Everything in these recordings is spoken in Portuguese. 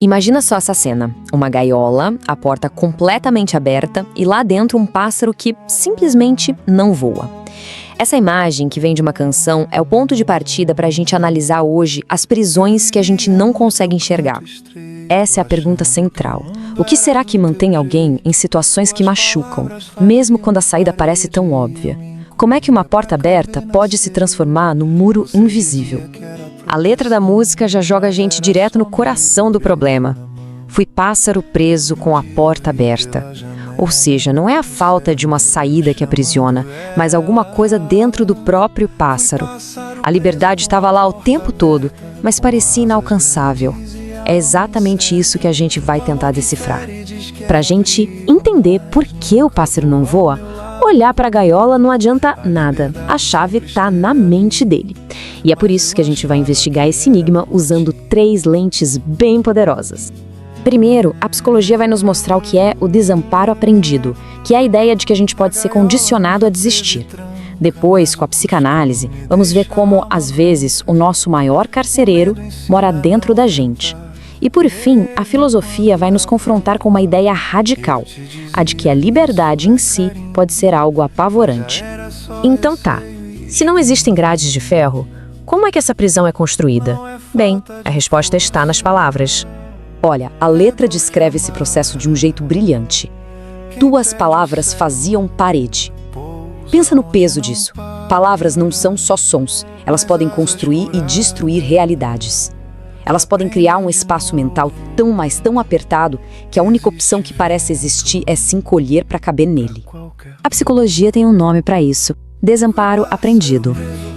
Imagina só essa cena, uma gaiola, a porta completamente aberta e lá dentro um pássaro que simplesmente não voa. Essa imagem, que vem de uma canção, é o ponto de partida para a gente analisar hoje as prisões que a gente não consegue enxergar. Essa é a pergunta central. O que será que mantém alguém em situações que machucam, mesmo quando a saída parece tão óbvia? Como é que uma porta aberta pode se transformar num muro invisível? A letra da música já joga a gente direto no coração do problema. Fui pássaro preso com a porta aberta. Ou seja, não é a falta de uma saída que aprisiona, mas alguma coisa dentro do próprio pássaro. A liberdade estava lá o tempo todo, mas parecia inalcançável. É exatamente isso que a gente vai tentar decifrar. Para a gente entender por que o pássaro não voa, olhar para a gaiola não adianta nada. A chave está na mente dele. E é por isso que a gente vai investigar esse enigma usando 3 lentes bem poderosas. Primeiro, a psicologia vai nos mostrar o que é o desamparo aprendido, que é a ideia de que a gente pode ser condicionado a desistir. Depois, com a psicanálise, vamos ver como, às vezes, o nosso maior carcereiro mora dentro da gente. E por fim, a filosofia vai nos confrontar com uma ideia radical, a de que a liberdade em si pode ser algo apavorante. Então tá, se não existem grades de ferro, como é que essa prisão é construída? Bem, a resposta está nas palavras. Olha, a letra descreve esse processo de um jeito brilhante. 2 palavras faziam parede. Pensa no peso disso. Palavras não são só sons, elas podem construir e destruir realidades. Elas podem criar um espaço mental tão apertado que a única opção que parece existir é se encolher para caber nele. A psicologia tem um nome para isso: desamparo aprendido.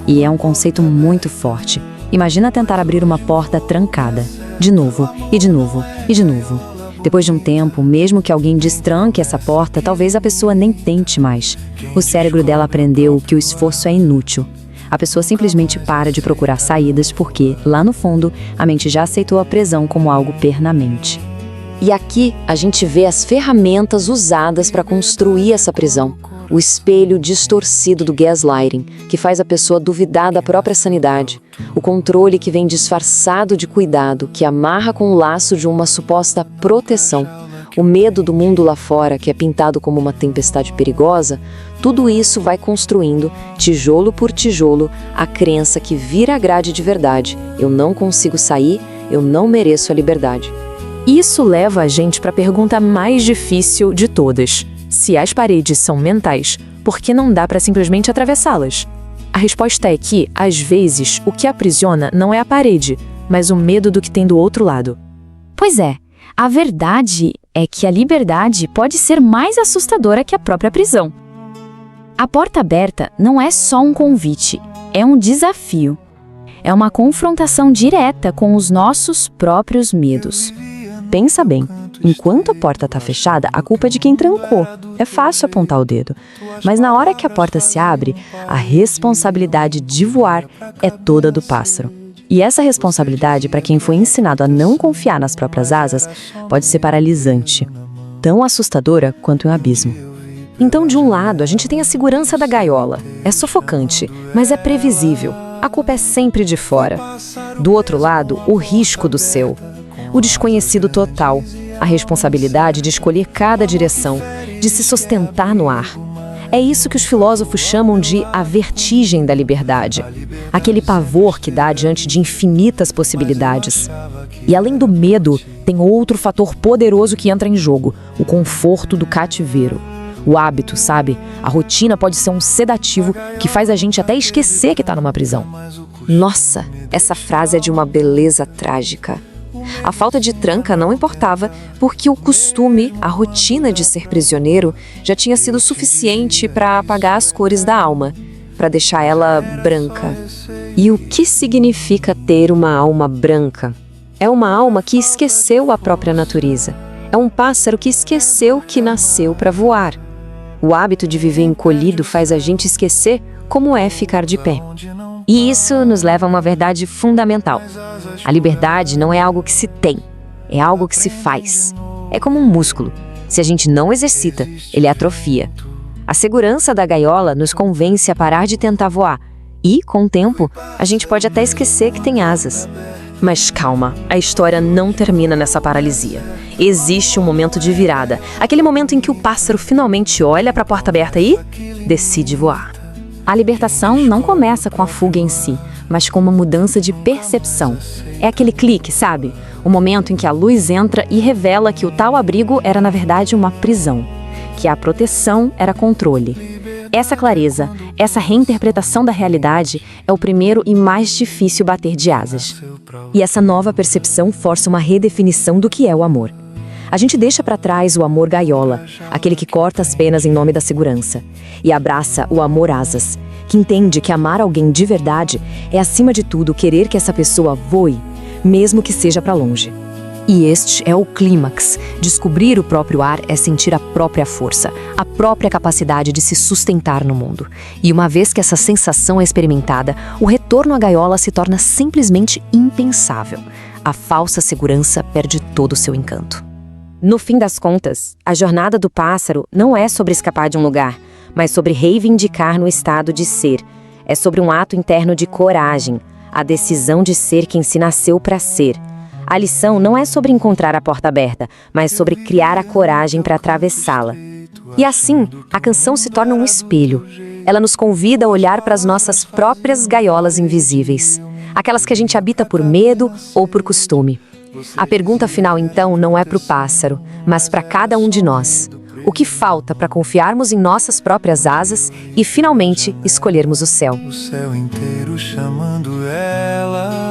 E é um conceito muito forte. Imagina tentar abrir uma porta trancada. De novo, e de novo, e de novo. Depois de um tempo, mesmo que alguém destranque essa porta, talvez a pessoa nem tente mais. O cérebro dela aprendeu que o esforço é inútil. A pessoa simplesmente para de procurar saídas porque, lá no fundo, a mente já aceitou a prisão como algo permanente. E aqui a gente vê as ferramentas usadas para construir essa prisão. O espelho distorcido do gaslighting, que faz a pessoa duvidar da própria sanidade. O controle que vem disfarçado de cuidado, que amarra com o laço de uma suposta proteção. O medo do mundo lá fora, que é pintado como uma tempestade perigosa. Tudo isso vai construindo, tijolo por tijolo, a crença que vira a grade de verdade. Eu não consigo sair, eu não mereço a liberdade. Isso leva a gente para a pergunta mais difícil de todas. Se as paredes são mentais, por que não dá para simplesmente atravessá-las? A resposta é que, às vezes, o que aprisiona não é a parede, mas o medo do que tem do outro lado. Pois é, a verdade é que a liberdade pode ser mais assustadora que a própria prisão. A porta aberta não é só um convite, é um desafio. É uma confrontação direta com os nossos próprios medos. Pensa bem, enquanto a porta está fechada, a culpa é de quem trancou. É fácil apontar o dedo. Mas na hora que a porta se abre, a responsabilidade de voar é toda do pássaro. E essa responsabilidade, para quem foi ensinado a não confiar nas próprias asas, pode ser paralisante. Tão assustadora quanto um abismo. Então, de um lado, a gente tem a segurança da gaiola. É sufocante, mas é previsível. A culpa é sempre de fora. Do outro lado, o risco do seu. O desconhecido total, a responsabilidade de escolher cada direção, de se sustentar no ar. É isso que os filósofos chamam de a vertigem da liberdade, aquele pavor que dá diante de infinitas possibilidades. E além do medo, tem outro fator poderoso que entra em jogo, o conforto do cativeiro. O hábito, sabe? A rotina pode ser um sedativo que faz a gente até esquecer que está numa prisão. Nossa, essa frase é de uma beleza trágica. A falta de tranca não importava, porque o costume, a rotina de ser prisioneiro, já tinha sido suficiente para apagar as cores da alma, para deixar ela branca. E o que significa ter uma alma branca? É uma alma que esqueceu a própria natureza. É um pássaro que esqueceu que nasceu para voar. O hábito de viver encolhido faz a gente esquecer como é ficar de pé. E isso nos leva a uma verdade fundamental. A liberdade não é algo que se tem, é algo que se faz. É como um músculo. Se a gente não exercita, ele atrofia. A segurança da gaiola nos convence a parar de tentar voar. E, com o tempo, a gente pode até esquecer que tem asas. Mas calma, a história não termina nessa paralisia. Existe um momento de virada, aquele momento em que o pássaro finalmente olha para a porta aberta e decide voar. A libertação não começa com a fuga em si, mas com uma mudança de percepção. É aquele clique, sabe? O momento em que a luz entra e revela que o tal abrigo era na verdade uma prisão, que a proteção era controle. Essa clareza, essa reinterpretação da realidade é o primeiro e mais difícil bater de asas. E essa nova percepção força uma redefinição do que é o amor. A gente deixa para trás o amor gaiola, aquele que corta as penas em nome da segurança, e abraça o amor asas, que entende que amar alguém de verdade é, acima de tudo, querer que essa pessoa voe, mesmo que seja para longe. E este é o clímax. Descobrir o próprio ar é sentir a própria força, a própria capacidade de se sustentar no mundo. E uma vez que essa sensação é experimentada, o retorno à gaiola se torna simplesmente impensável. A falsa segurança perde todo o seu encanto. No fim das contas, a jornada do pássaro não é sobre escapar de um lugar, mas sobre reivindicar no estado de ser. É sobre um ato interno de coragem, a decisão de ser quem se nasceu para ser. A lição não é sobre encontrar a porta aberta, mas sobre criar a coragem para atravessá-la. E assim, a canção se torna um espelho. Ela nos convida a olhar para as nossas próprias gaiolas invisíveis, aquelas que a gente habita por medo ou por costume. A pergunta final, então, não é para o pássaro, mas para cada um de nós. O que falta para confiarmos em nossas próprias asas e, finalmente, escolhermos o céu? O céu inteiro chamando ela.